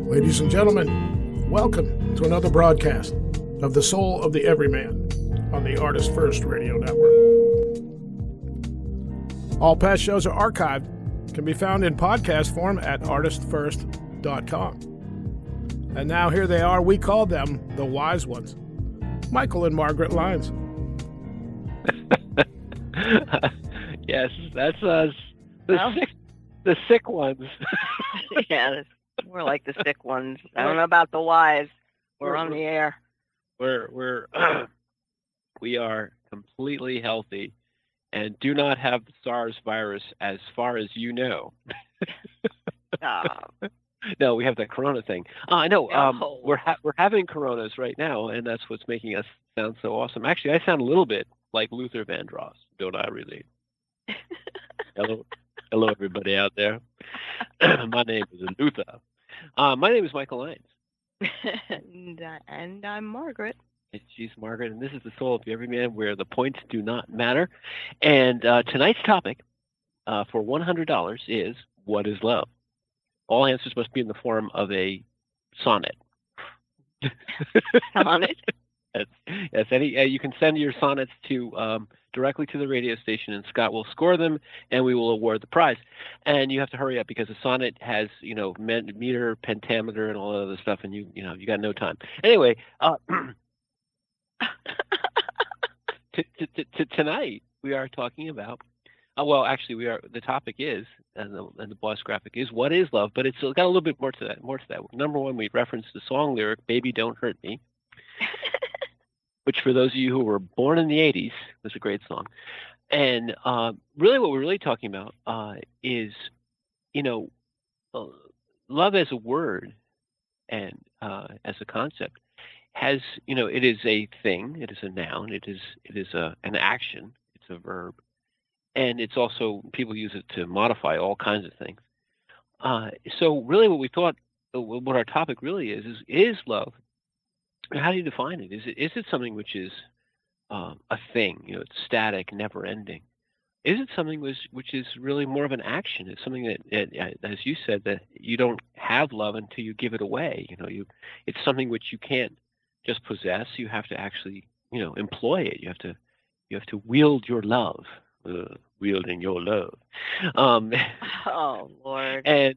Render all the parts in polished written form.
Ladies and gentlemen, welcome to another broadcast of The Soul of the Everyman on the ArtistFirst Radio Network. All past shows are archived, can be found in podcast form at ArtistFirst.com. And now here they are, we call them the wise ones, Michael and Margaret Lyons. Yes, that's us. The sick ones. Yeah, it's more like the sick ones. I don't know about the wise. We're on the air. We are completely healthy and do not have the SARS virus as far as you know. No, we have that Corona thing. I know. No. We're having Coronas right now, and that's what's making us sound so awesome. Actually, I sound a little bit like Luther Vandross, don't I? Really? Hello, everybody out there. My name is Luther. My name is Michael Lyons. And I'm Margaret. She's Margaret, and this is the Soul of the Everyman, where the points do not matter. And tonight's topic for $100 is, what is love? All answers must be in the form of a sonnet. Sonnet? Yes. You can send your sonnets to directly to the radio station, and Scott will score them, and we will award the prize. And you have to hurry up because a sonnet has, meter, pentameter, and all that other stuff, and you got no time. Anyway, tonight we are talking about. The topic is, and the boss graphic is, what is love? But it's got a little bit more to that. Number one, we referenced the song lyric, "Baby, Don't Hurt Me," which for those of you who were born in the 80s, was a great song. And really what we're really talking about is, love as a word and as a concept has, it is a thing, it is a noun, it is an action, it's a verb. And it's also, people use it to modify all kinds of things. So really what we thought, what our topic really is love. How do you define it? Is it something which is a thing? It's static, never ending. Is it something which is really more of an action? It's something that, as you said, that you don't have love until you give it away. It's something which you can't just possess. You have to actually, employ it. You have to wield your love. Wielding your love. Oh, Lord. And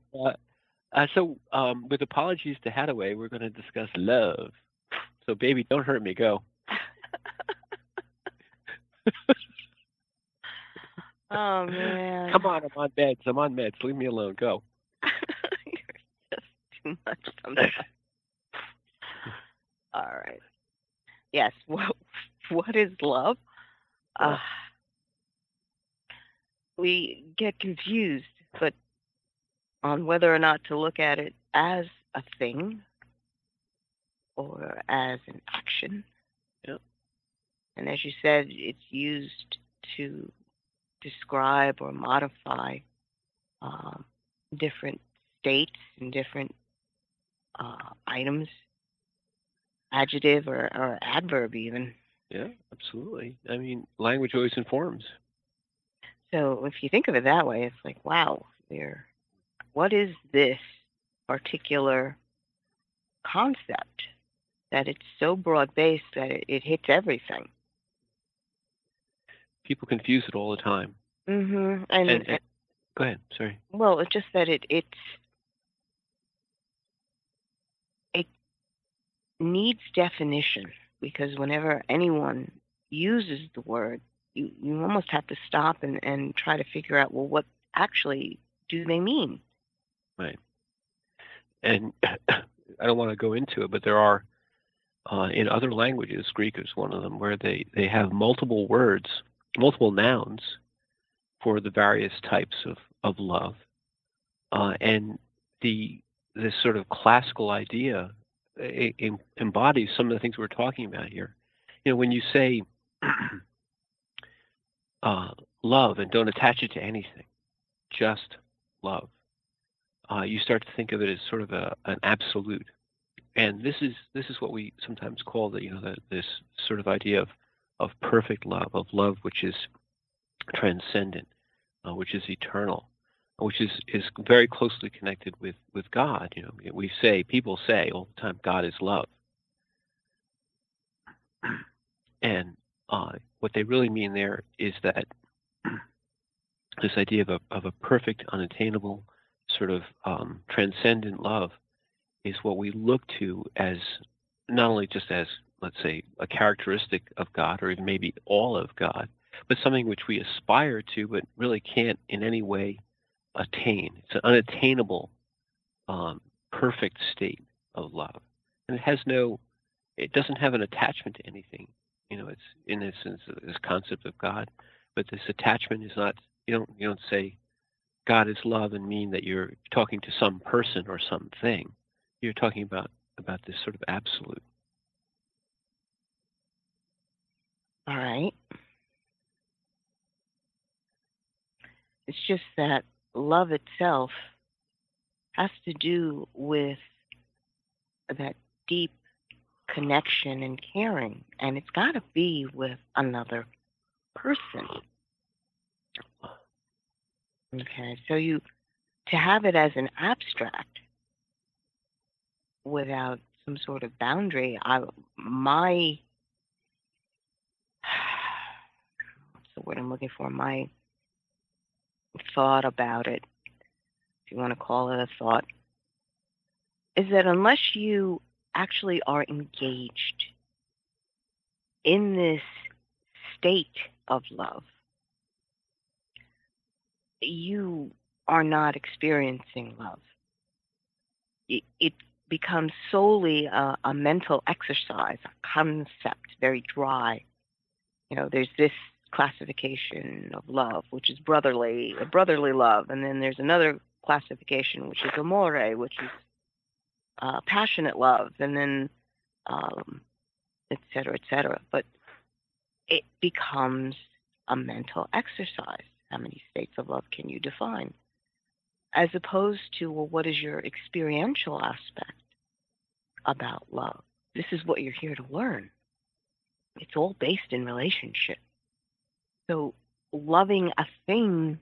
so, with apologies to Haddaway, we're going to discuss love. So, baby, don't hurt me. Go. Oh, man. Come on, I'm on meds. Leave me alone. Go. You're just too much sometimes. All right. Yes. What is love? We get confused, but on whether or not to look at it as a thing or as an action. Yep. And as you said, it's used to describe or modify different states and different items, adjective or adverb even. Yeah, absolutely. I mean, language always informs. So if you think of it that way, it's like, wow, what is this particular concept that it's so broad-based that it hits everything? People confuse it all the time. Mm-hmm. And go ahead, sorry. Well, it's just that it needs definition, because whenever anyone uses the word, you almost have to stop and try to figure out, well, what actually do they mean? Right. And I don't want to go into it, but there are, in other languages, Greek is one of them, where they have multiple words, multiple nouns for the various types of love. And this sort of classical idea embodies some of the things we're talking about here. When you say love and don't attach it to anything, just love, you start to think of it as sort of an absolute. And this is what we sometimes call this sort of idea of perfect love, of love which is transcendent, which is eternal, which is very closely connected with God. People say all the time, God is love, and what they really mean there is that this idea of a perfect, unattainable, sort of transcendent love is what we look to as not only just as, let's say, a characteristic of God, or even maybe all of God, but something which we aspire to, but really can't in any way attain. It's an unattainable, perfect state of love, and it doesn't have an attachment to anything. It's in essence this concept of God, but this attachment is not. You don't say God is love and mean that you're talking to some person or something. You're talking about this sort of absolute. All right. It's just that love itself has to do with that deep connection and caring, and it's got to be with another person. Okay, so to have it as an abstract without some sort of boundary, my what's the word I'm looking for? My thought about it, if you want to call it a thought, is that unless you actually are engaged in this state of love, you are not experiencing love. It becomes solely a mental exercise, a concept, very dry. There's this classification of love, which is brotherly love, and then there's another classification, which is amore, which is passionate love, and then et cetera, et cetera. But it becomes a mental exercise. How many states of love can you define? As opposed to, well, what is your experiential aspect about love? This is what you're here to learn. It's all based in relationship. So loving a thing,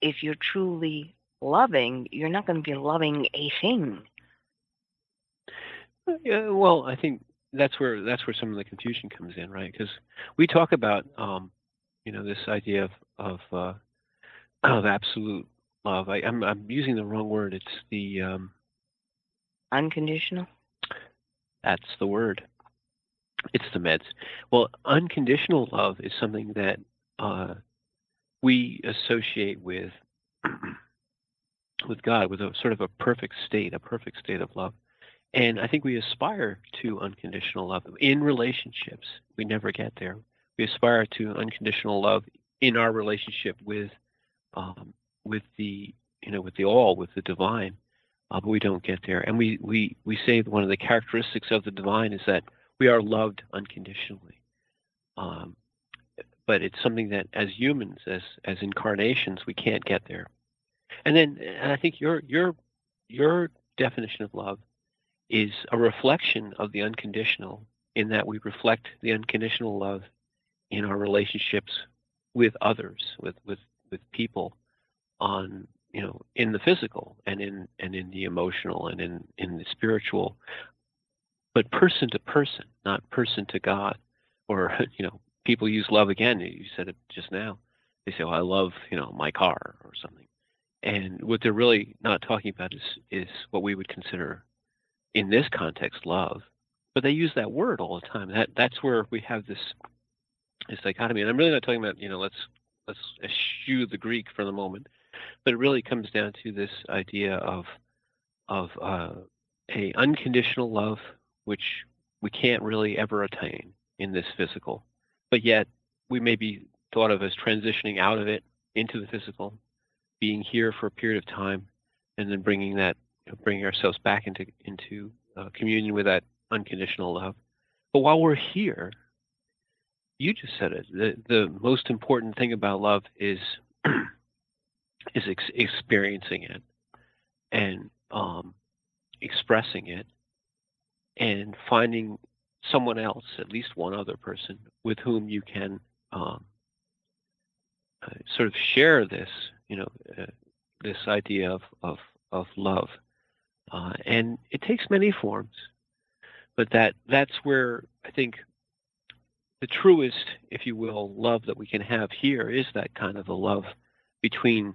if you're truly loving, you're not going to be loving a thing. Yeah, well, I think that's where some of the confusion comes in, right? Because we talk about this idea of absolute love. I'm using the wrong word. It's the unconditional. That's the word. It's the meds. Well, unconditional love is something that we associate with God, with a sort of a perfect state of love. And I think we aspire to unconditional love in relationships. We never get there. We aspire to unconditional love in our relationship with the all, with the divine, but we don't get there. And we say that one of the characteristics of the divine is that we are loved unconditionally. But it's something that as humans, as incarnations, we can't get there. And I think your definition of love is a reflection of the unconditional, in that we reflect the unconditional love in our relationships with others, with people, on in the physical and in the emotional and in the spiritual, but person to person, not person to God. Or people use love again. You said it just now. They say, "Well, I love my car," or something. And what they're really not talking about is what we would consider in this context love. But they use that word all the time. That's where we have this dichotomy. And I'm really not talking about let's eschew the Greek for the moment, but it really comes down to this idea of a unconditional love, which we can't really ever attain in this physical, but yet we may be thought of as transitioning out of it into the physical, being here for a period of time, and then bringing ourselves back into communion with that unconditional love. But while we're here, you just said it. The most important thing about love is experiencing it and expressing it, and finding someone else, at least one other person, with whom you can sort of share this, this idea of love, and it takes many forms. But that's where I think the truest, if you will, love that we can have here is that kind of a love between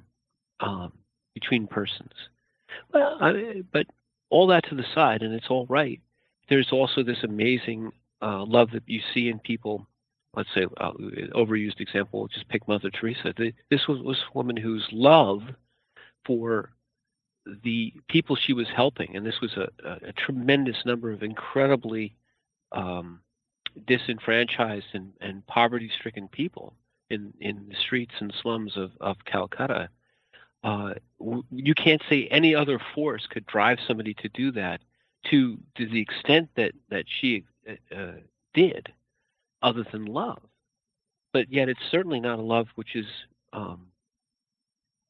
persons. Well, but all that to the side, and it's all right. There's also this amazing love that you see in people. Let's say, overused example, we'll just pick Mother Teresa. This was a woman whose love for the people she was helping, and this was a tremendous number of incredibly disenfranchised and poverty-stricken people in the streets and slums of Calcutta. You can't say any other force could drive somebody to do that to the extent that she did, other than love. But yet it's certainly not a love which is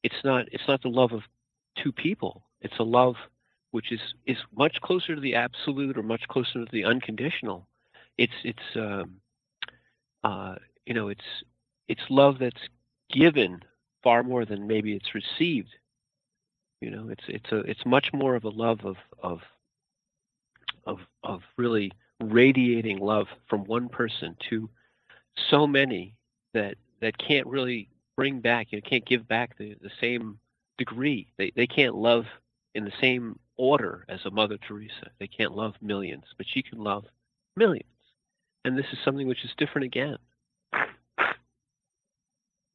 it's not the love of two people. It's a love which is much closer to the absolute, or much closer to the unconditional. It's love that's given far more than maybe it's received. It's much more of a love of really radiating love from one person to so many that can't really bring back, can't give back the same degree. They can't love in the same order as a Mother Teresa. They can't love millions, but she can love millions. And this is something which is different again.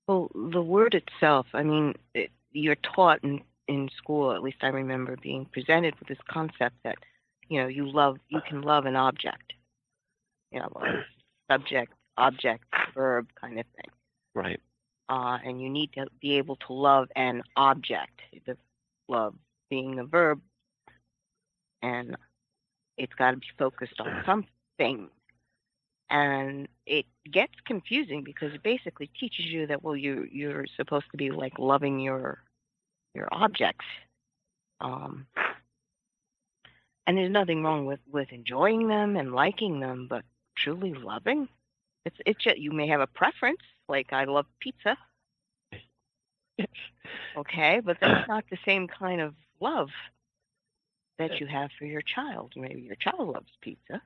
Well, the word itself, you're taught in school, at least I remember being presented with this concept that, you can love an object, like subject, object, verb kind of thing. Right. And you need to be able to love an object, the love being a verb, and it's got to be focused on something. And it gets confusing because it basically teaches you that, well, you're supposed to be like loving your objects. And there's nothing wrong with enjoying them and liking them, but truly loving, it's just, you may have a preference, like I love pizza. Okay, but that's not the same kind of love that you have for your child. Maybe your child loves pizza.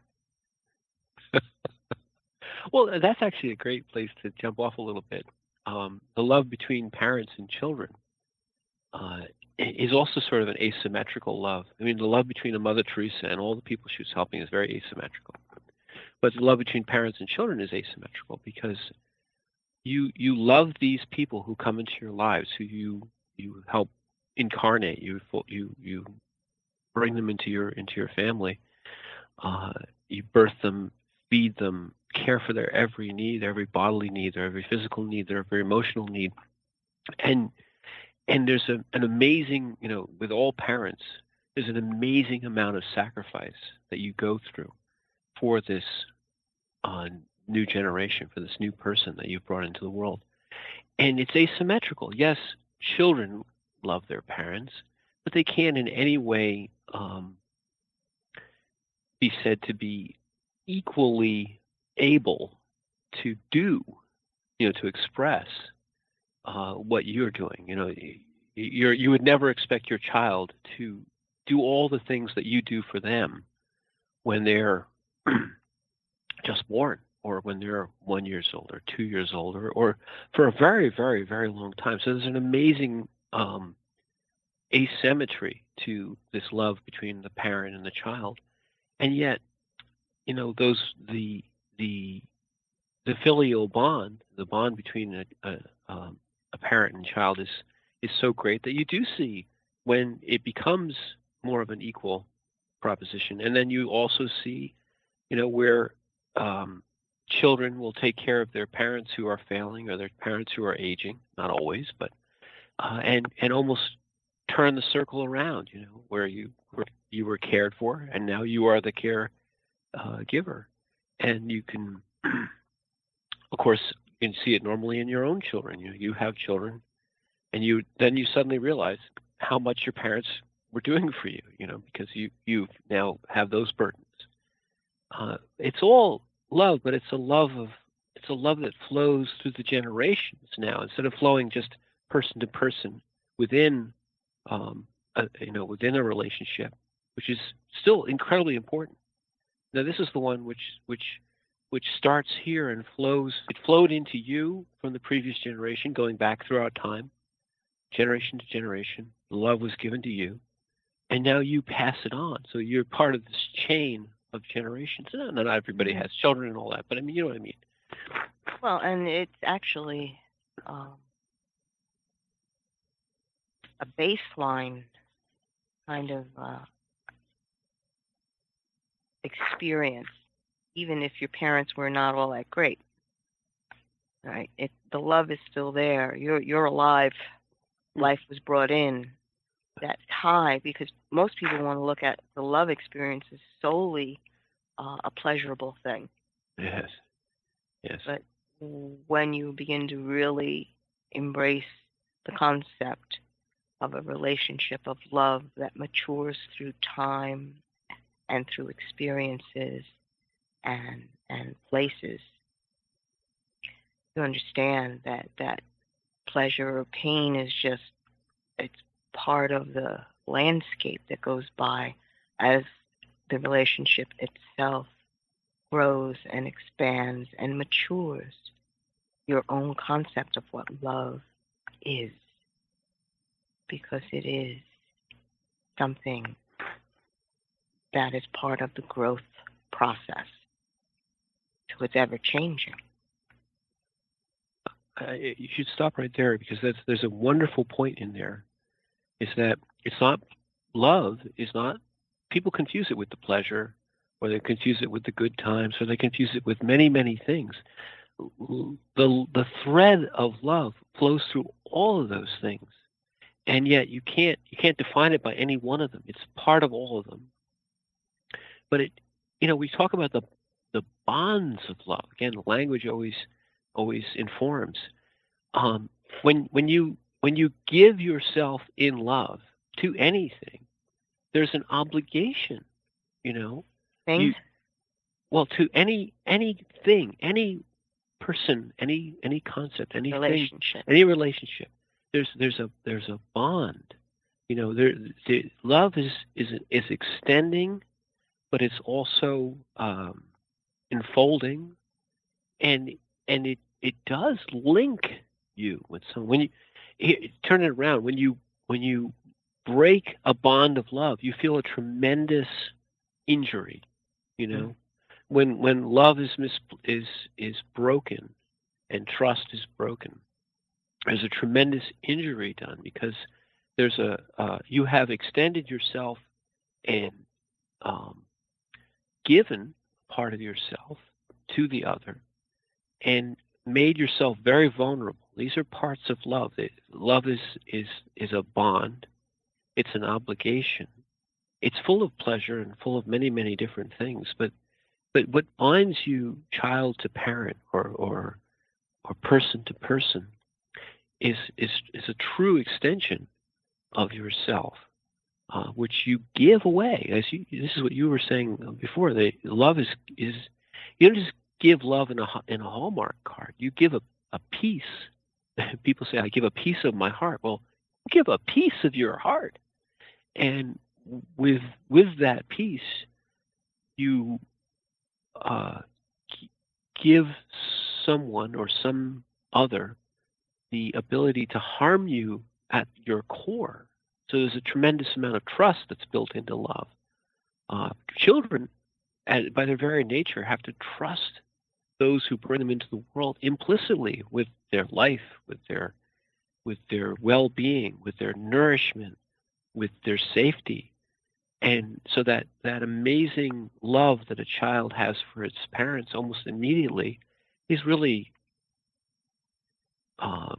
Well, that's actually a great place to jump off a little bit. The love between parents and children is also sort of an asymmetrical love. The love between a Mother Teresa and all the people she was helping is very asymmetrical. But the love between parents and children is asymmetrical because you love these people who come into your lives, who you help incarnate, you bring them into your family. You birth them, feed them, care for their every need, every bodily need, their every physical need, their every emotional need. And there's an amazing, with all parents, there's an amazing amount of sacrifice that you go through for this new generation, for this new person that you've brought into the world. And it's asymmetrical. Yes, children love their parents, but they can't in any way be said to be equally able to do, to express what you're doing. You would never expect your child to do all the things that you do for them when they're just born, or when they're 1 year old or 2 years old, or for a very, very, very long time. So there's an amazing asymmetry to this love between the parent and the child, and yet, the filial bond, the bond between a parent and child is so great that you do see when it becomes more of an equal proposition. And then you also see, where children will take care of their parents who are failing, or their parents who are aging, not always, but and almost turn the circle around, where you were cared for, and now you are the care giver. And you can, of course, you can see it normally in your own children. You have children, and then you suddenly realize how much your parents were doing for you, because you now have those burdens. It's all love, but it's a love It's a love that flows through the generations now, instead of flowing just person to person within, within a relationship, which is still incredibly important. Now, this is the one which starts here and flows. It flowed into you from the previous generation, going back throughout time, generation to generation. Love was given to you, and now you pass it on. So you're part of this chain of generations. And not everybody has children and all that, but I mean, you know what I mean. Well, and it's actually a baseline kind of experience, even if your parents were not all that great. Right? The love is still there. You're alive. Life was brought in. That's high, because most people want to look at the love experience as solely a pleasurable thing. Yes. Yes. But when you begin to really embrace the concept of a relationship of love that matures through time and through experiences and places, you understand that pleasure or pain is just, it's part of the landscape that goes by as the relationship itself grows and expands and matures. Your own concept of what love is, because it is something that is part of the growth process. So it's ever changing. You should stop right there, because there's a wonderful point in there. Is that it's not, love is not, people confuse it with the pleasure, or they confuse it with the good times, or they confuse it with many, many things. The thread of love flows through all of those things, and yet you can't define it by any one of them. It's part of all of them. But we talk about the bonds of love. Again, language always informs. When you give yourself in love to anything, there's an obligation. Things? To anything, any person, any concept, anything, any relationship. There's a bond. Love is extending, but it's also enfolding, and it does link you with someone. When you turn it around, when you break a bond of love, you feel a tremendous injury. When love is broken and trust is broken, there's a tremendous injury done, because there's you have extended yourself and given part of yourself to the other, and made yourself very vulnerable. These are parts of love. Love is a bond. It's an obligation. It's full of pleasure and full of many, many different things. But what binds you, child to parent, or person to person, is a true extension of yourself, which you give away. This is what you were saying before. Love is you don't just give love in a Hallmark card. You give a piece. People say, I give a piece of my heart. Well, give a piece of your heart. And with that piece, you give someone or some other the ability to harm you at your core. So there's a tremendous amount of trust that's built into love. Children, by their very nature, have to trust those who bring them into the world implicitly with their life, with their well-being, with their nourishment, with their safety. And so that amazing love that a child has for its parents almost immediately is really an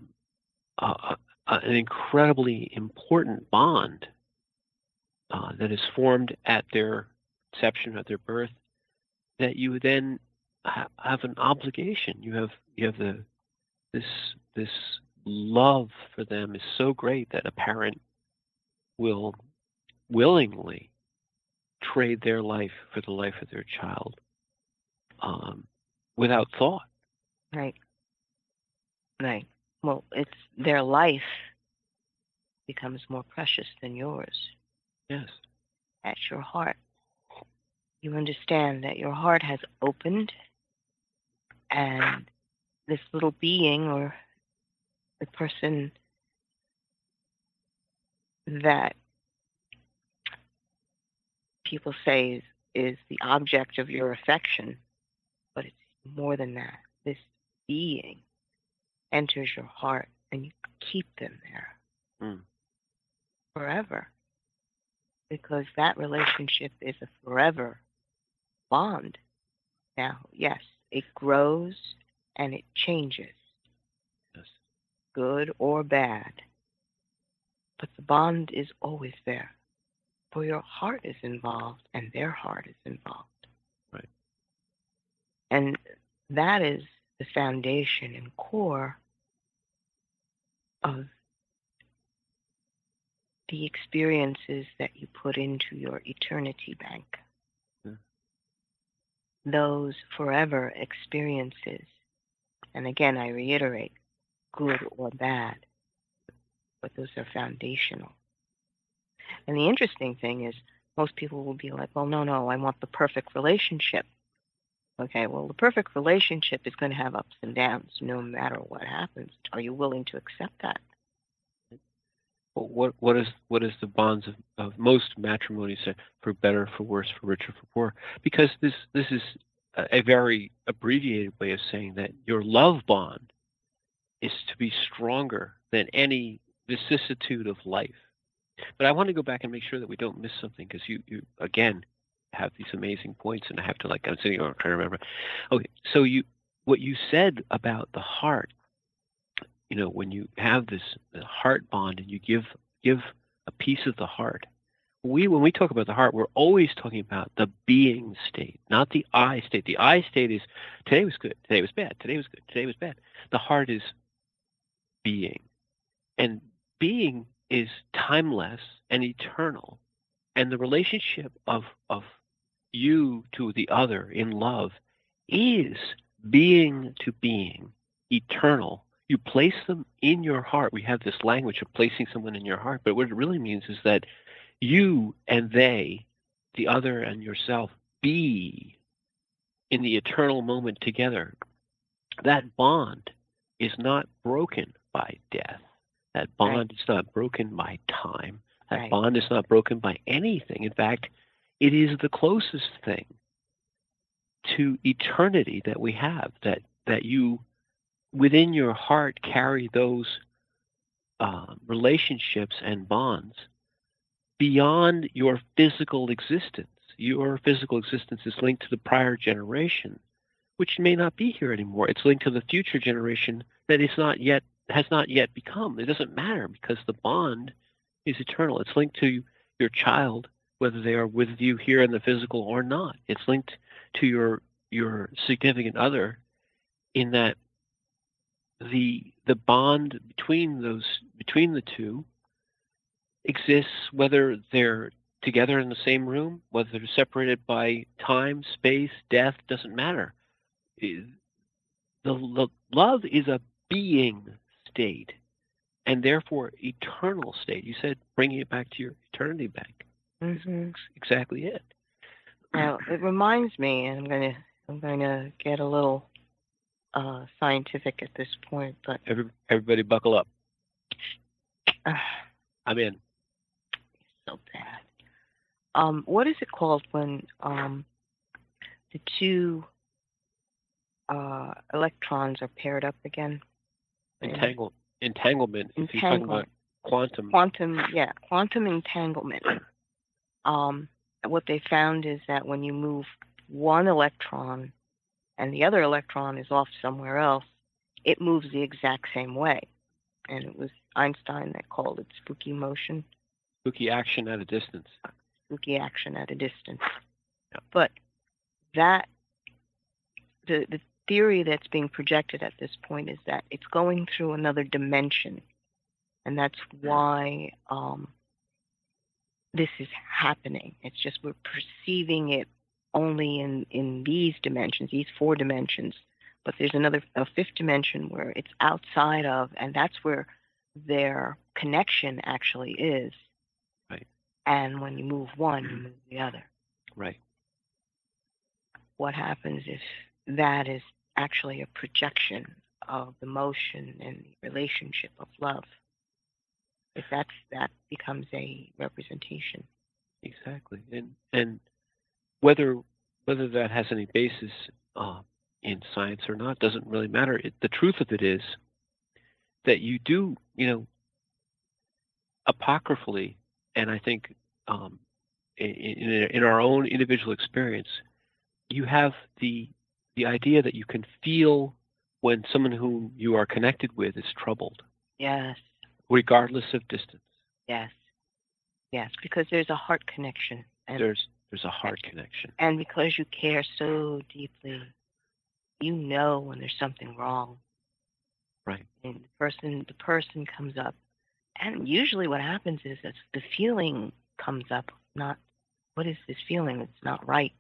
incredibly important bond that is formed at their conception, at their birth, that you then have an obligation. You have this love for them is so great that a parent will willingly trade their life for the life of their child, without thought. Right. Right. Well, it's their life becomes more precious than yours. Yes. At your heart. You understand that your heart has opened, and this little being, or the person that people say is the object of your affection, but it's more than that. This being enters your heart, and you keep them there forever, because that relationship is a forever bond. Now, yes, it grows and it changes, Yes. good or bad, but the bond is always there. For your heart is involved and their heart is involved. Right. And that is the foundation and core of the experiences that you put into your eternity bank. Yeah. Those forever experiences. And again, I reiterate, good or bad, but those are foundational. And the interesting thing is, most people will be like, well, no, I want the perfect relationship. Okay, well, the perfect relationship is going to have ups and downs no matter what happens. Are you willing to accept that? Well, what is the bonds of most matrimonies say, for better, for worse, for richer, for poor? Because this is a very abbreviated way of saying that your love bond is to be stronger than any vicissitude of life. But I want to go back and make sure that we don't miss something, because you again have these amazing points, and I have to, like, I'm sitting here trying to remember. Okay, so what you said about the heart, when you have this heart bond and you give a piece of the heart. When we talk about the heart, we're always talking about the being state, not the I state. The I state is today was good, today was bad, today was good, today was bad. The heart is being, and being is timeless and eternal, and the relationship of you to the other in love is being to being, eternal. You place them in your heart. We have this language of placing someone in your heart, but what it really means is that you and they, the other and yourself, be in the eternal moment together. That bond is not broken by death. That bond is not broken by time. That bond is not broken by anything. In fact, it is the closest thing to eternity that we have, that you within your heart carry those relationships and bonds beyond your physical existence. Your physical existence is linked to the prior generation, which may not be here anymore. It's linked to the future generation that has not yet become. It doesn't matter, because the bond is eternal. It's linked to your child, whether they are with you here in the physical or not. It's linked to your significant other, in that the bond between the two exists whether they're together in the same room, whether they're separated by time, space, death, doesn't matter. The love is a being state, and therefore eternal state. You said bringing it back to your eternity bank. Mm-hmm. That's exactly it. Now, it reminds me, and I'm going to get a little scientific at this point, but everybody buckle up. I'm in. So bad. What is it called when the two electrons are paired up again? Entanglement. If you're talking about quantum entanglement. What they found is that when you move one electron and the other electron is off somewhere else, it moves the exact same way. And it was Einstein that called it spooky motion. Spooky action at a distance. Spooky action at a distance. Yeah. But that, the theory that's being projected at this point is that it's going through another dimension. And that's why this is happening. It's just we're perceiving it only in these dimensions, these 4 dimensions, but there's a fifth dimension where it's outside of, and that's where their connection actually is. Right. And when you move one, you move the other. Right. What happens if that is actually a projection of the motion and the relationship of love? If that becomes a representation. Exactly. And whether that has any basis in science or not doesn't really matter. The truth of it is that you do, apocryphally, and I think in our own individual experience, you have the idea that you can feel when someone whom you are connected with is troubled. Yes. Regardless of distance. Yes. Yes, because there's a heart connection. And there's a heart connection. And because you care so deeply, you know when there's something wrong. Right. And the person comes up. And usually what happens is that the feeling comes up, not what is this feeling? It's not right.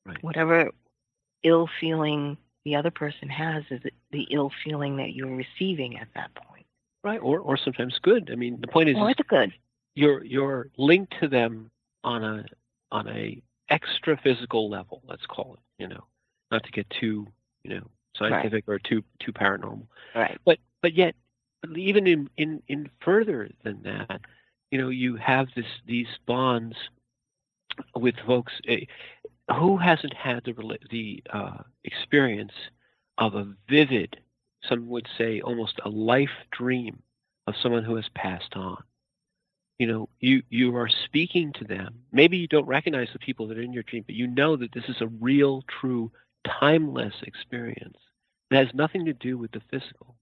Right. Whatever ill feeling the other person has is the ill feeling that you're receiving at that point. Right, or sometimes good. I mean, the point is, it's good. You're linked to them on a extra physical level. Let's call it. Not to get too scientific or too paranormal. Right. But yet, even in further than that, you have these bonds with folks. Who hasn't had the experience of a vivid, some would say almost a life dream of someone who has passed on? You are speaking to them. Maybe you don't recognize the people that are in your dream, but you know that this is a real, true, timeless experience. It has nothing to do with the physical.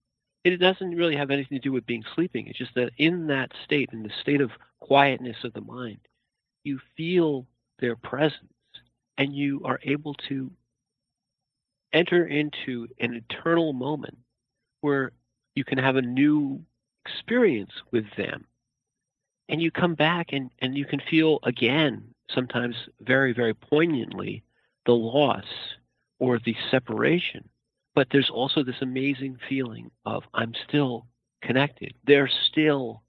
It doesn't really have anything to do with being sleeping. It's just that in that state, in the state of quietness of the mind, you feel their presence and you are able to enter into an eternal moment where you can have a new experience with them. And you come back and you can feel again, sometimes very, very poignantly, the loss or the separation. But there's also this amazing feeling of I'm still connected. They're still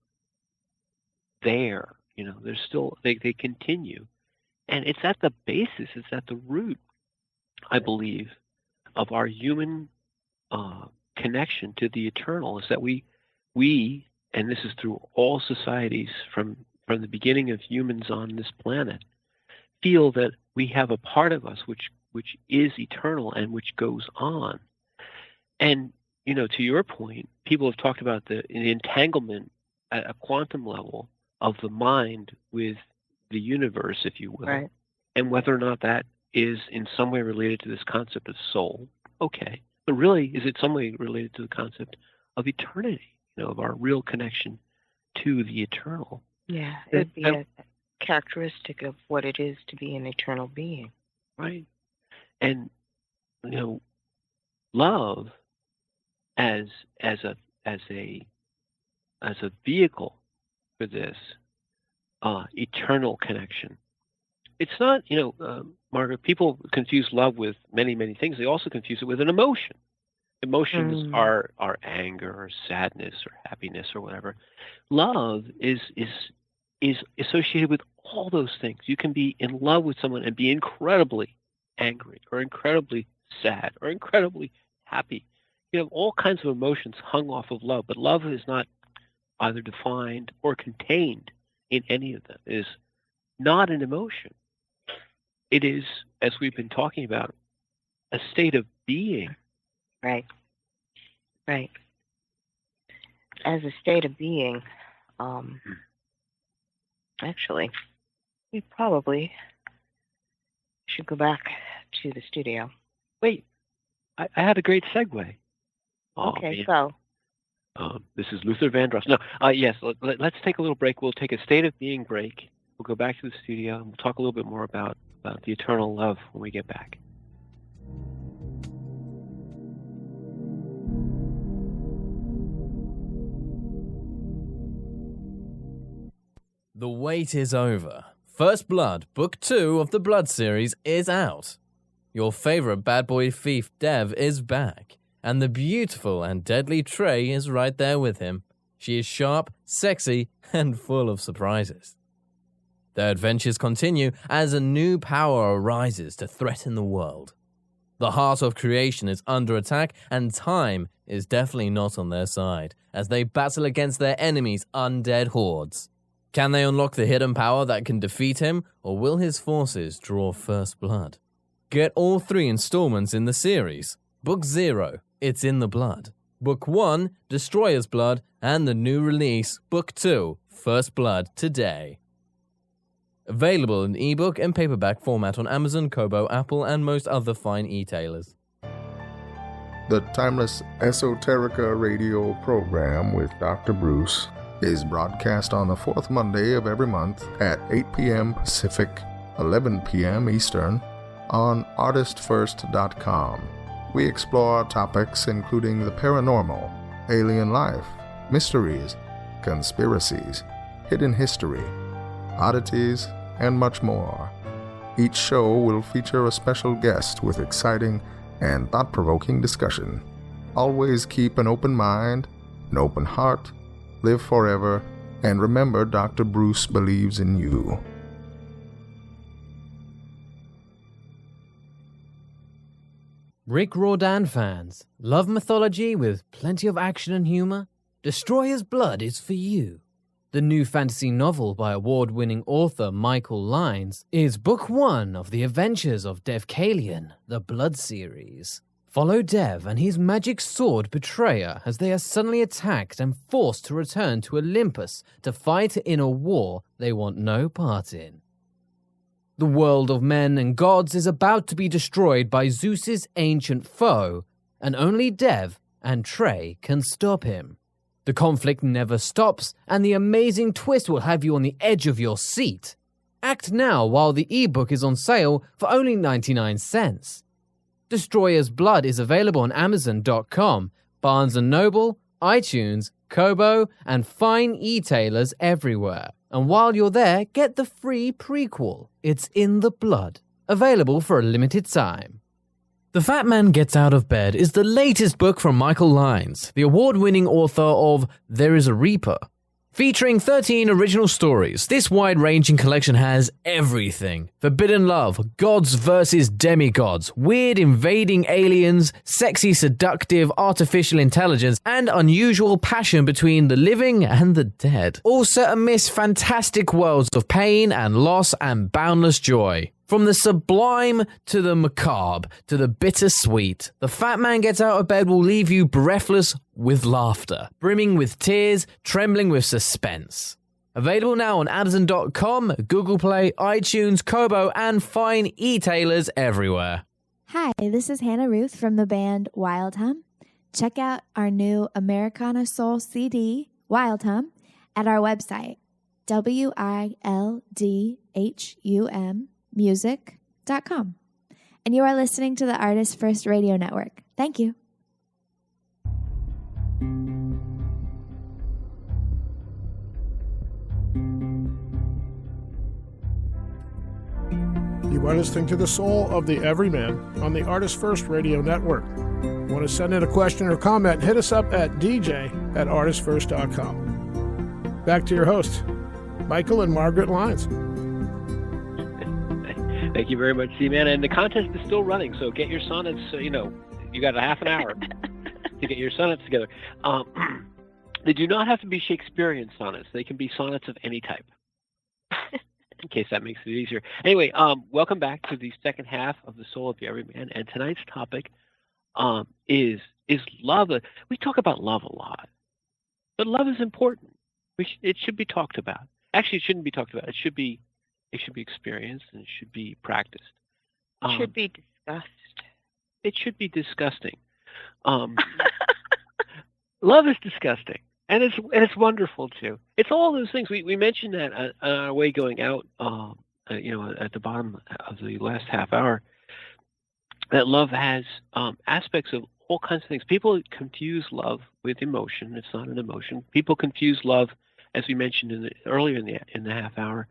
there. They're still, they continue. And it's at the basis, it's at the root, I believe, of our human connection to the eternal, is that we, and this is through all societies from the beginning of humans on this planet, feel that we have a part of us which is eternal and which goes on. And, to your point, people have talked about the entanglement at a quantum level of the mind with the universe, if you will, right. And whether or not that is in some way related to this concept of soul. Okay. But really, is it some way related to the concept of eternity, of our real connection to the eternal? Yeah, it'd be a characteristic of what it is to be an eternal being. Right. And, love as a vehicle for this eternal connection. It's not, Margaret, people confuse love with many, many things. They also confuse it with an emotion. Emotions are anger or sadness or happiness or whatever. Love is associated with all those things. You can be in love with someone and be incredibly angry or incredibly sad or incredibly happy. You have all kinds of emotions hung off of love, but love is not either defined or contained in any of them. It is not an emotion. It is, as we've been talking about, a state of being. Right. Right. As a state of being, actually, we probably should go back to the studio. Wait, I had a great segue. Okay, so. This is Luther Vandross. No, yes, let's take a little break. We'll take a state of being break. We'll go back to the studio and we'll talk a little bit more about the eternal love when we get back. The wait is over. First Blood, Book 2 of the Blood series is out. Your favorite bad boy thief, Dev, is back, and the beautiful and deadly Trey is right there with him. She is sharp, sexy, and full of surprises. Their adventures continue as a new power arises to threaten the world. The heart of creation is under attack, and time is definitely not on their side as they battle against their enemies' undead hordes. Can they unlock the hidden power that can defeat him, or will his forces draw first blood? Get all 3 installments in the series. Book 0, It's in the Blood. Book 1, Destroyer's Blood, and the new release, Book 2, First Blood, today. Available in ebook and paperback format on Amazon, Kobo, Apple, and most other fine e-tailers. The Timeless Esoterica radio program with Dr. Bruce is broadcast on the 4th Monday of every month at 8 p.m. Pacific, 11 p.m. Eastern on ArtistFirst.com. We explore topics including the paranormal, alien life, mysteries, conspiracies, hidden history, oddities, and much more. Each show will feature a special guest with exciting and thought-provoking discussion. Always keep an open mind, an open heart, live forever, and remember Dr. Bruce believes in you. Rick Riordan fans, love mythology with plenty of action and humor? Destroyer's Blood is for you. The new fantasy novel by award-winning author Michael Lynes is Book 1 of the adventures of Dev Kalian, the Blood series. Follow Dev and his magic sword Betrayer as they are suddenly attacked and forced to return to Olympus to fight in a war they want no part in. The world of men and gods is about to be destroyed by Zeus's ancient foe, and only Dev and Trey can stop him. The conflict never stops, and the amazing twist will have you on the edge of your seat. Act now while the ebook is on sale for only 99 cents. Destroyer's Blood is available on Amazon.com, Barnes & Noble, iTunes, Kobo, and fine e-tailers everywhere. And while you're there, get the free prequel, It's in the Blood, available for a limited time. The Fat Man Gets Out of Bed is the latest book from Michael Lynes, the award-winning author of There is a Reaper. Featuring 13 original stories, this wide-ranging collection has everything. Forbidden love, gods versus demigods, weird invading aliens, sexy seductive artificial intelligence, and unusual passion between the living and the dead. All set amidst fantastic worlds of pain and loss and boundless joy. From the sublime to the macabre to the bittersweet, The Fat Man Gets Out of Bed will leave you breathless with laughter, brimming with tears, trembling with suspense. Available now on Amazon.com, Google Play, iTunes, Kobo, and fine e-tailers everywhere. Hi, this is Hannah Ruth from the band Wild Hum. Check out our new Americana Soul CD, Wild Hum, at our website, wildhum.music.com. And you are listening to the Artist First Radio Network. Thank you. You are listening to The Soul of the Everyman on the Artist First Radio Network. Want to send in a question or comment, hit us up at dj@artistfirst.com. Back to your hosts, Michael and Margaret Lynes. Thank you very much, C-Man. And the contest is still running, so get your sonnets, you got a half an hour to get your sonnets together. They do not have to be Shakespearean sonnets. They can be sonnets of any type, in case that makes it easier. Anyway, welcome back to the second half of The Soul of the Everyman. And tonight's topic is love. We talk about love a lot, but love is important. It should be talked about. Actually, it shouldn't be talked about. It should be experienced, and it should be practiced. It should be discussed. It should be disgusting. Love is disgusting, and it's wonderful too. It's all those things we mentioned that on our way going out. At the bottom of the last half hour, that love has aspects of all kinds of things. People confuse love with emotion. It's not an emotion. People confuse love, as we mentioned earlier in the half hour,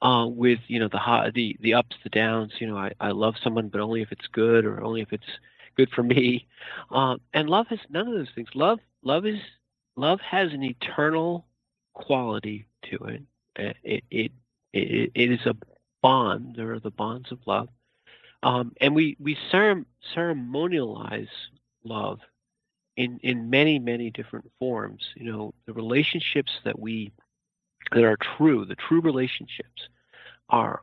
with the ups, the downs. I love someone, but only if it's good, or only if it's good for me. And love has none of those things. Love has an eternal quality to it. It is a bond. There are the bonds of love, and we ceremonialize love in many different forms. The relationships that are true, the true relationships, are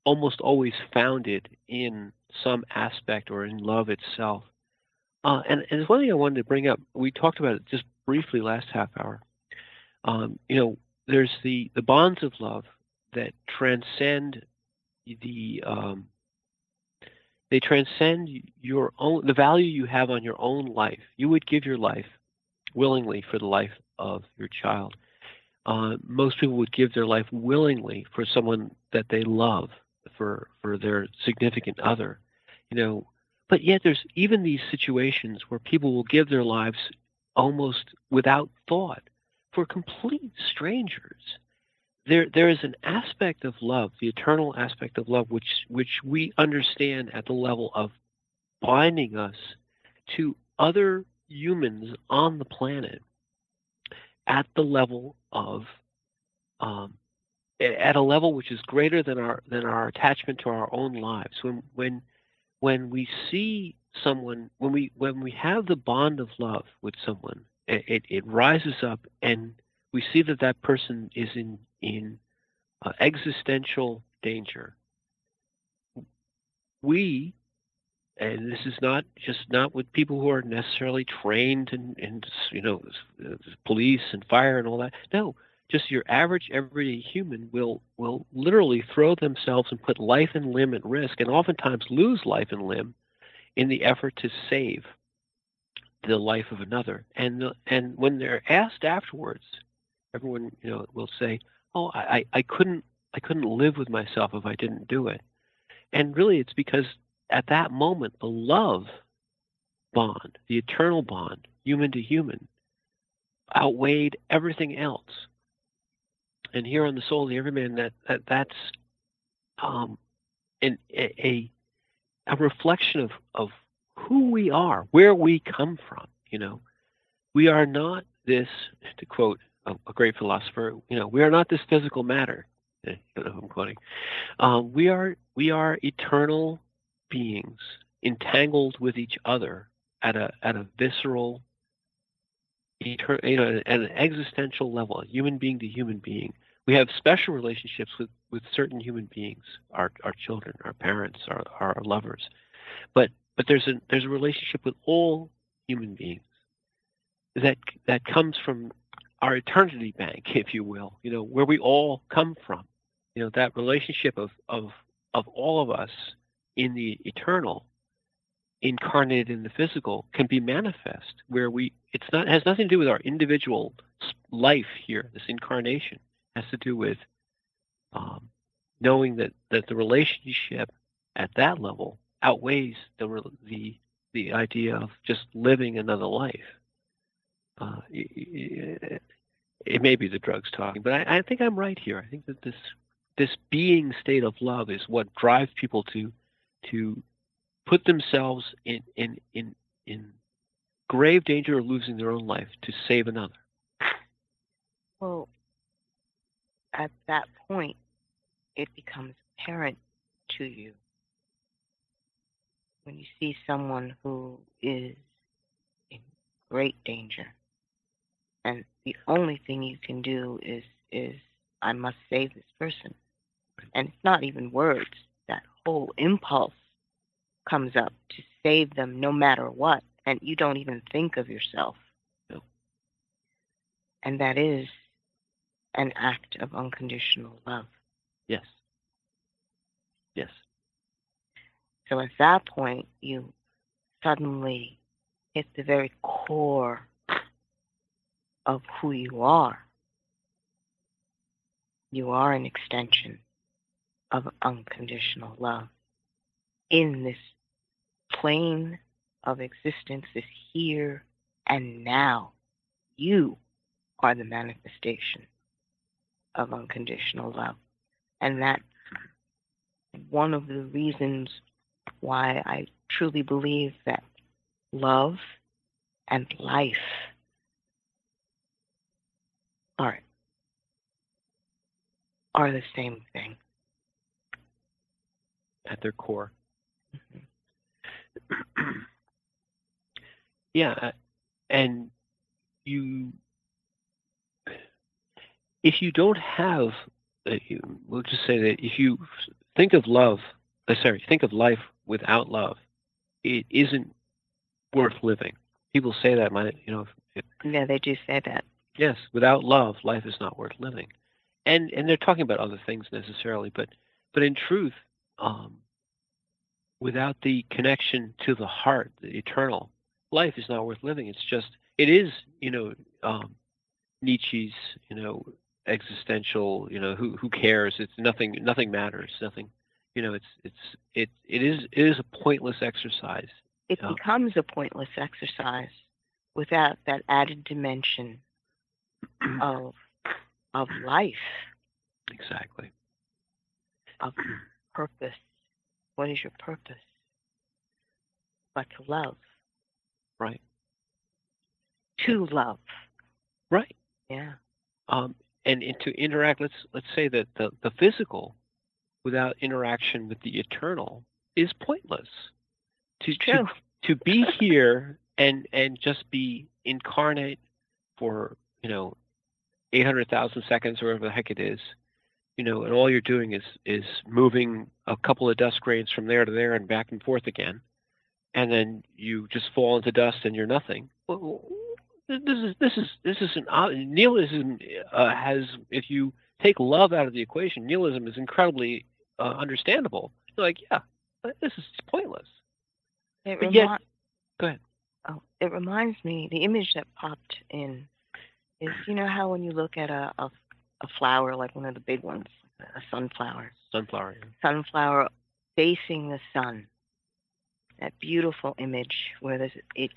almost always founded in some aspect or in love itself. And there's one thing I wanted to bring up. We talked about it just briefly last half hour. There's the bonds of love that transcend they transcend the value you have on your own life. You would give your life willingly for the life of your child. Most people would give their life willingly for someone that they love, for their significant other, But yet there's even these situations where people will give their lives almost without thought for complete strangers. There is an aspect of love, the eternal aspect of love, which we understand at the level of binding us to other humans on the planet, at the level of at a level which is greater than our attachment to our own lives. When we see someone, when we have the bond of love with someone, it rises up, and we see that person is in existential danger. And this is not with people who are necessarily trained in police and fire and all that. No, just your average everyday human will literally throw themselves and put life and limb at risk, and oftentimes lose life and limb in the effort to save the life of another. And when they're asked afterwards, everyone will say, "Oh, I couldn't live with myself if I didn't do it." And really, it's because at that moment, the love bond, the eternal bond, human to human, outweighed everything else. And here on the Soul of the Everyman, that's a reflection of who we are, where we come from. We are not this, to quote a great philosopher, we are not this physical matter. I don't know who I'm quoting. We are eternal beings entangled with each other at a visceral, at an existential level, human being to human being. We have special relationships with certain human beings, our children, our parents, our lovers, but there's a relationship with all human beings that comes from our eternity bank, if you will, where we all come from. That relationship of all of us in the eternal, incarnated in the physical, can be manifest where it has nothing to do with our individual life here. This incarnation has to do with knowing that the relationship at that level outweighs the idea of just living another life. It may be the drugs talking, but I think I'm right here. I think that this being state of love is what drives people to put themselves in grave danger of losing their own life to save another. Well, at that point, it becomes apparent to you when you see someone who is in great danger, and the only thing you can do is I must save this person. And it's not even words. That whole impulse comes up to save them no matter what, and you don't even think of yourself. No. And that is an act of unconditional love. Yes. Yes. So at that point, you suddenly hit the very core of who you are. You are an extension of unconditional love in this plane of existence, this here and now. You are the manifestation of unconditional love. And that's one of the reasons why I truly believe that love and life are the same thing. At their core. Mm-hmm. Yeah, and if you don't have, we'll just say that if you think of think of life without love, it isn't worth living. People say that, Yeah, they do say that. Yes, without love, life is not worth living, and they're talking about other things necessarily, but in truth, without the connection to the heart, the eternal, life is not worth living. It is, Nietzsche's, existential, who cares? It's nothing matters. Nothing, it is a pointless exercise. It becomes a pointless exercise without that added dimension of life. Exactly. Of purpose. What is your purpose? But to love. Right. To love. Right. Yeah. And to interact, let's say that the physical without interaction with the eternal is pointless. To be here and just be incarnate for 800,000 seconds or whatever the heck it is, and all you're doing is moving a couple of dust grains from there to there and back and forth again, and then you just fall into dust and you're nothing. Well, this is nihilism has, if you take love out of the equation, nihilism is incredibly understandable. You're like, yeah, this is pointless. Go ahead. Oh, it reminds me, the image that popped in is, how when you look at a flower, like one of the big ones, a sunflower. Sunflower. Yeah. Sunflower facing the sun. That beautiful image where there's its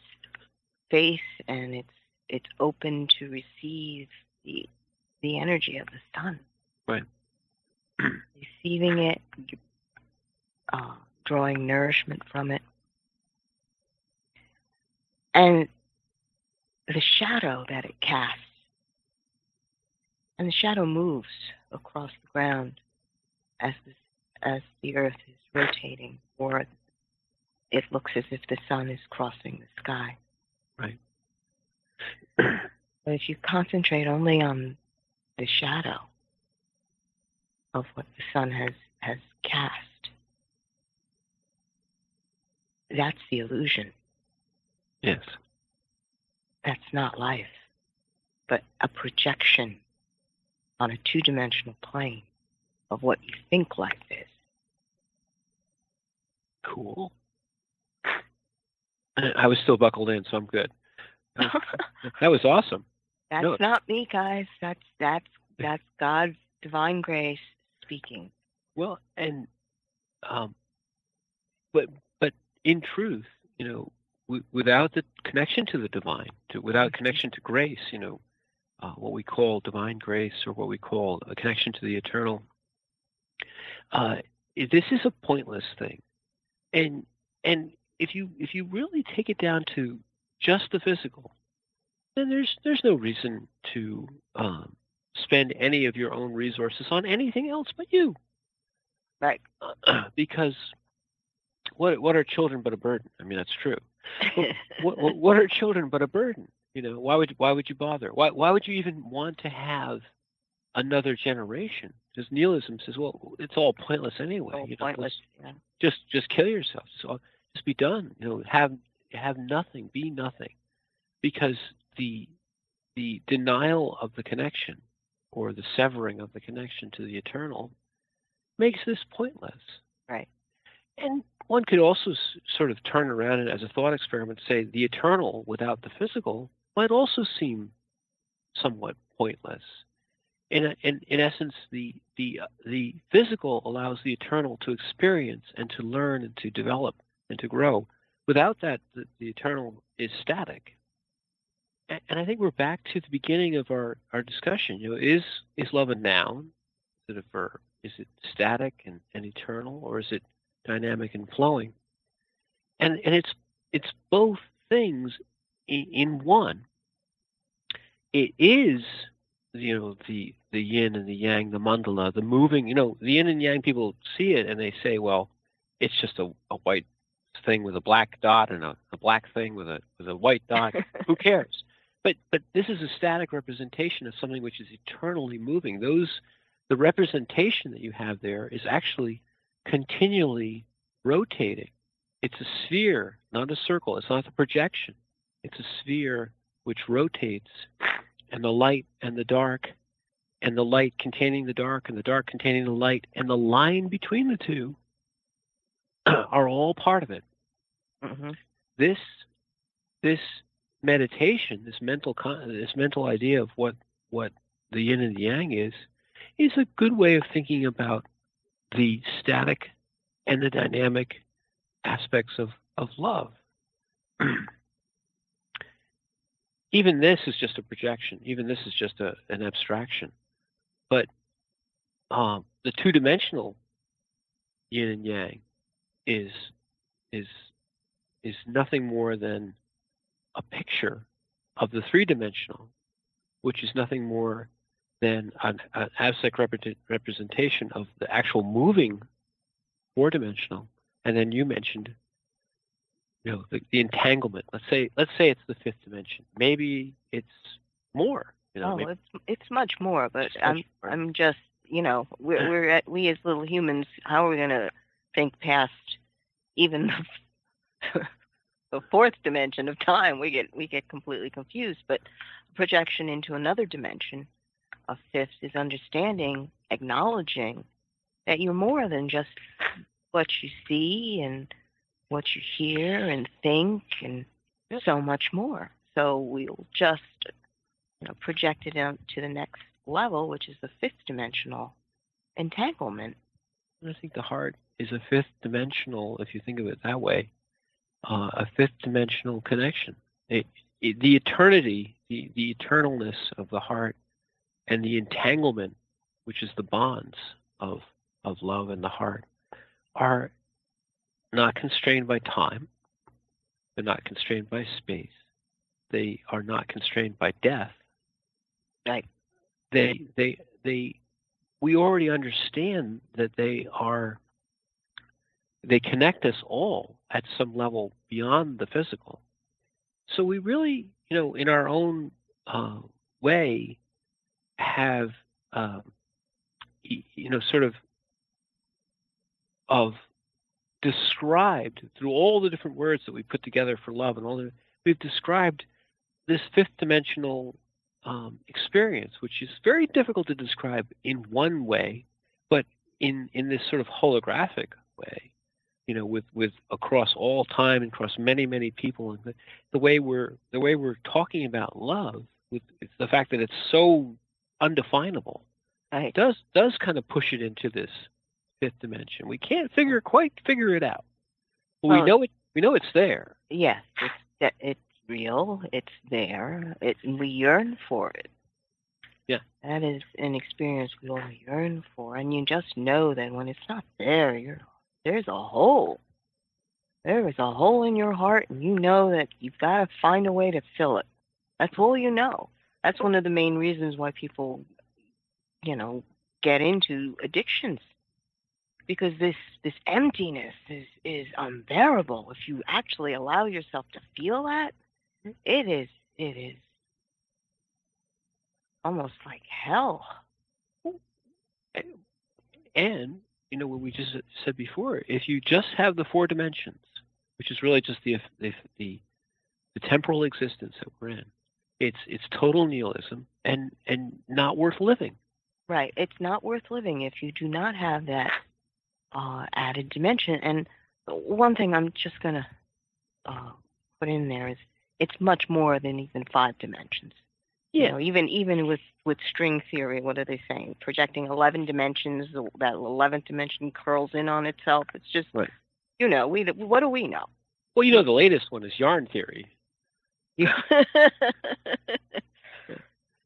face and it's open to receive the energy of the sun. Right. Receiving it, drawing nourishment from it. And the shadow that it casts. And the shadow moves across the ground as the earth is rotating, or it looks as if the sun is crossing the sky. Right. But if you concentrate only on the shadow of what the sun has cast, that's the illusion. Yes. That's not life, but a projection on a two-dimensional plane of what you think life is. Cool. I was still buckled in, so I'm good. That was awesome. That's not me, guys. That's God's divine grace speaking. Well, and but in truth, without the connection to the divine, without connection to grace, what we call divine grace, or what we call a connection to the eternal, this is a pointless thing. And if you really take it down to just the physical, then there's no reason to spend any of your own resources on anything else but you. Right. Because what are children but a burden? I mean, that's true. What are children but a burden? Why would you bother? Why would you even want to have another generation? Because nihilism says, well, it's all pointless anyway. Pointless. Just kill yourself. So just be done. Have nothing. Be nothing. Because the denial of the connection, or the severing of the connection to the eternal, makes this pointless. Right. And one could also sort of turn around and, as a thought experiment, say the eternal without the physical might also seem somewhat pointless. In essence, the physical allows the eternal to experience and to learn and to develop and to grow. Without that, the eternal is static. And I think we're back to the beginning of our discussion. Is love a noun? Is it a verb? Is it static and eternal, or is it dynamic and flowing? And it's both things in one. It is, the yin and the yang, the mandala, the moving. The yin and yang, people see it and they say, well, it's just a white thing with a black dot and a black thing with a white dot. Who cares? But this is a static representation of something which is eternally moving. The representation that you have there is actually continually rotating. It's a sphere, not a circle. It's not a projection. It's a sphere which rotates, and the light and the dark, and the light containing the dark, and the dark containing the light, and the line between the two are all part of it. Mm-hmm. This meditation, this mental idea of what the yin and the yang is a good way of thinking about the static and the dynamic aspects of love. Even this is just a projection. Even this is just an abstraction. But the two-dimensional yin and yang is nothing more than a picture of the three-dimensional, which is nothing more than an abstract representation of the actual moving four-dimensional. And then you mentioned, the entanglement. Let's say it's the fifth dimension. Maybe it's more. It's much more. But I'm just, we as little humans, how are we going to think past even the fourth dimension of time? We get completely confused. But projection into another dimension, a fifth, is understanding, acknowledging that you're more than just what you see and what you hear and think, and so much more. So we'll just project it out to the next level, which is the fifth dimensional entanglement. I think the heart is a fifth dimensional, if you think of it that way, a fifth dimensional connection. The eternity, the eternalness of the heart, and the entanglement, which is the bonds of love and the heart, are not constrained by time. They're not constrained by space. They are not constrained by death. Right. We already understand that they connect us all at some level beyond the physical. So we really, in our own way, have, sort of described through all the different words that we put together for love, and we've described this fifth dimensional experience, which is very difficult to describe in one way, but in this sort of holographic way, with across all time and across many, many people, and the way we're talking about love, with the fact that it's so undefinable, right, does kind of push it into this fifth dimension. We can't quite figure it out, but we know it's there. Yes, it's real. It's there. We yearn for it. Yeah, that is an experience we all yearn for, and you just know that when it's not there, there's a hole. There is a hole in your heart, and you know that you've got to find a way to fill it. That's all you know. That's one of the main reasons why people, get into addictions. Because this emptiness is unbearable. If you actually allow yourself to feel that, it is almost like hell. And what we just said before, if you just have the four dimensions, which is really just the temporal existence that we're in, it's total nihilism and not worth living. Right. It's not worth living if you do not have that added dimension. And one thing I'm just going to put in there is it's much more than even 5 dimensions. Yeah. Even with string theory, what are they saying? Projecting 11 dimensions, that 11th dimension curls in on itself. It's just, right. What do we know? Well, the latest one is yarn theory.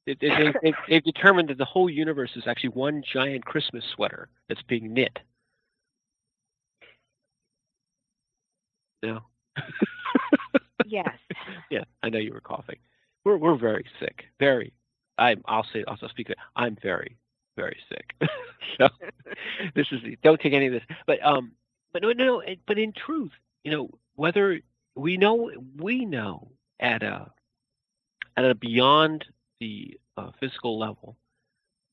They've determined that the whole universe is actually one giant Christmas sweater that's being knit. No. Yes. Yeah, I know you were coughing. We're very sick. Very. I'll speak. I'm very, very sick. So this is don't take any of this. But no. But in truth, whether we know at a beyond the physical level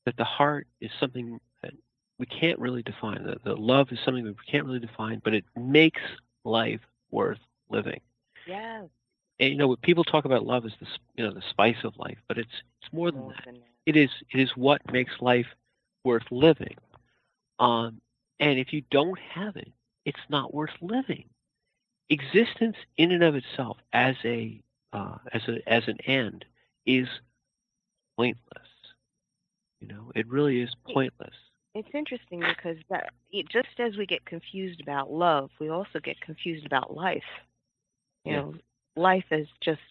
that the heart is something that we can't really define. The love is something that we can't really define, but it makes life worth living. Yeah. And people talk about love as the spice of life, but it's more than that. It is what makes life worth living. And if you don't have it, it's not worth living. Existence in and of itself as an end is pointless. It really is pointless. It's interesting because just as we get confused about love, we also get confused about life. Life is just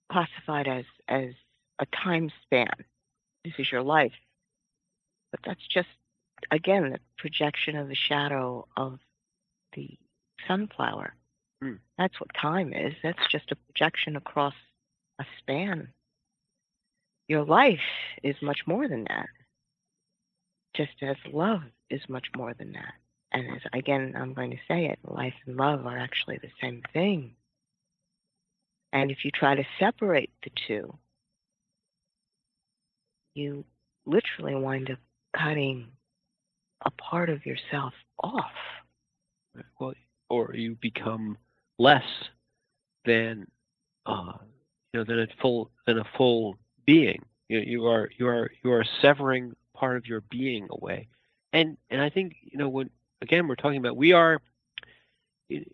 classified as a time span. This is your life. But that's just, again, the projection of the shadow of the sunflower. That's what time is. That's just a projection across a span. Your life is much more than that. Just as love is much more than that. And again, I'm going to say it, life and love are actually the same thing. And if you try to separate the two, you literally wind up cutting a part of yourself off. Well, or you become less than a full being. You are severing part of your being away. And I think when again we're talking about we are in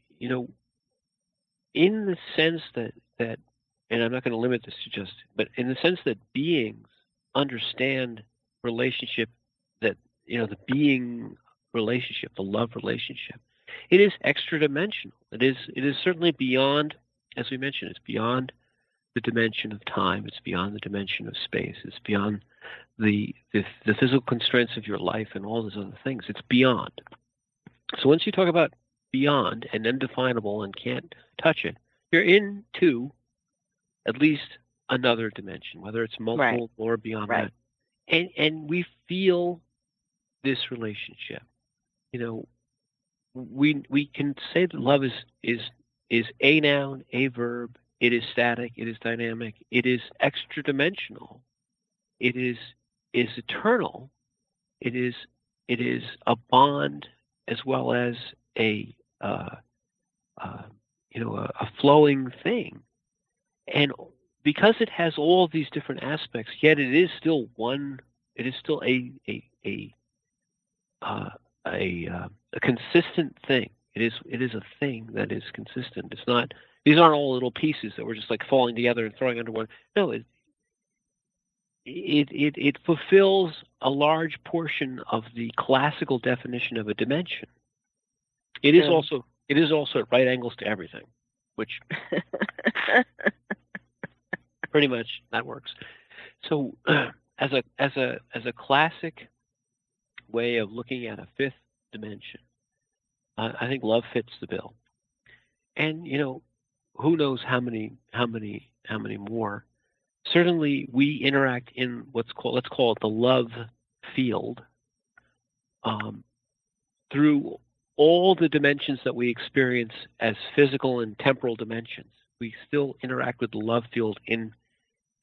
the sense that and I'm not going to limit this to just, but in the sense that beings understand relationship, that the being relationship, the love relationship, it is extra dimensional. It is certainly beyond, as we mentioned, it's beyond the dimension of time. It's beyond the dimension of space. It's beyond the physical constraints of your life and all those other things. It's beyond. So once you talk about beyond and undefinable and can't touch it, you're into at least another dimension, whether it's multiple or beyond that. And we feel this relationship. We can say that love is a noun, a verb. It is static. It is dynamic. It is extra dimensional. It is eternal. It is a bond as well as a flowing thing. And because it has all these different aspects, yet it is still one. It is still a consistent thing. It is a thing that is consistent. It's not. These aren't all little pieces that we're just like falling together and throwing under one. No, it fulfills a large portion of the classical definition of a dimension. It is also at right angles to everything, which pretty much that works. So as a classic way of looking at a fifth dimension, I think love fits the bill. And who knows how many more. Certainly we interact in let's call it the love field through all the dimensions that we experience as physical and temporal dimensions. We still interact with the love field and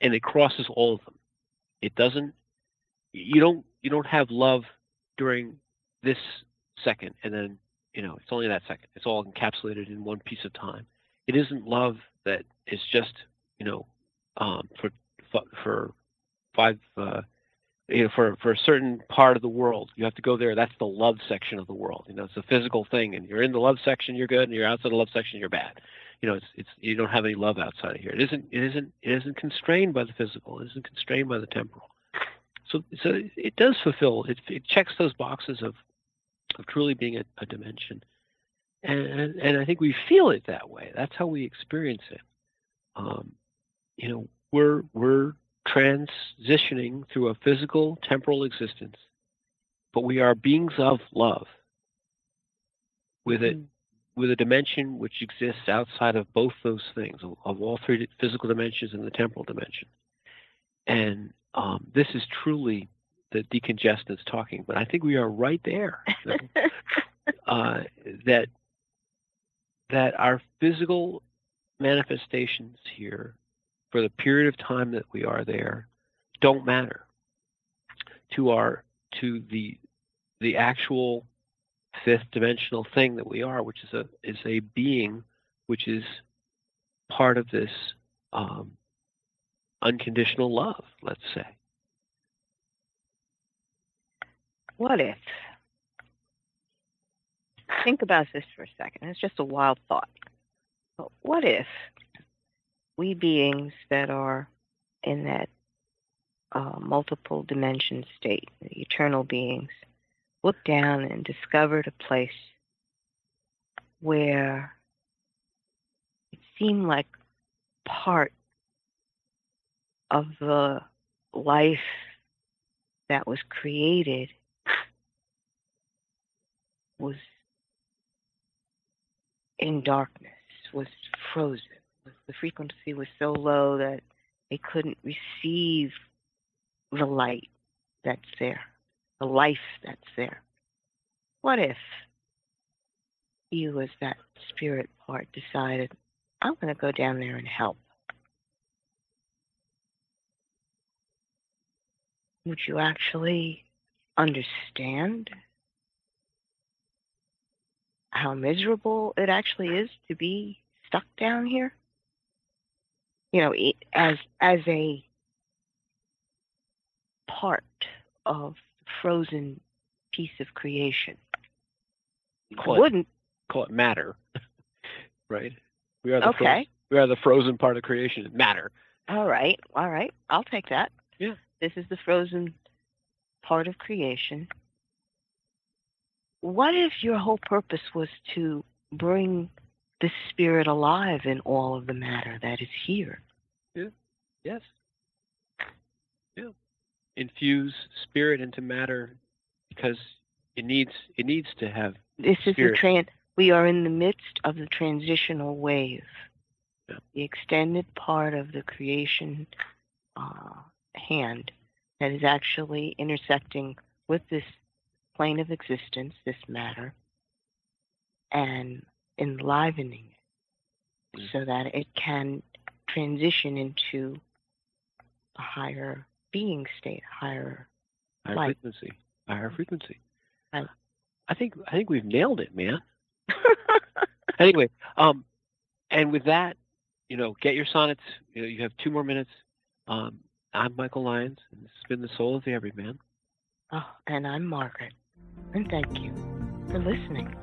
it crosses all of them. It doesn't. You don't have love during this second, and then it's only that second. It's all encapsulated in one piece of time. It isn't love that is just for a certain part of the world. You have to go there. That's the love section of the world. It's a physical thing, and you're in the love section, you're good, and you're outside the love section, you're bad. It's you don't have any love outside of here. It isn't constrained by the physical. It isn't constrained by the temporal. So it does fulfill. It checks those boxes of truly being a dimension, and I think we feel it that way. That's how we experience it. we're transitioning through a physical, temporal existence, but we are beings of love with a dimension which exists outside of both those things, of all three physical dimensions and the temporal dimension. And this is truly the decongestants talking, but I think we are right there. That our physical manifestations here, for the period of time that we are there, don't matter to the actual fifth dimensional thing that we are, which is a being which is part of this unconditional love, let's say. What if? Think about this for a second. It's just a wild thought. But what if we beings that are in that multiple dimension state, the eternal beings, looked down and discovered a place where it seemed like part of the life that was created was in darkness, was frozen. The frequency was so low that they couldn't receive the light that's there, the life that's there. What if you, as that spirit part, decided, I'm going to go down there and help? Would you actually understand how miserable it actually is to be stuck down here? As a part of the frozen piece of creation. Call it matter, right? We are the frozen part of creation. Matter. All right. I'll take that. Yeah. This is the frozen part of creation. What if your whole purpose was to bring the spirit alive in all of the matter that is here? Yeah. Yes. Yeah. Infuse spirit into matter because it needs to have. This spirit. is we are in the midst of the transitional wave. Yeah. The extended part of the creation hand that is actually intersecting with this plane of existence, this matter, and enlivening it so that it can transition into a higher being state, higher frequency. Right. I think we've nailed it, man. Anyway, and with that, get your sonnets. You have 2 more minutes. I'm Michael Lyons, and this has been The Soul of the Everyman. Oh, and I'm Margaret. And thank you for listening.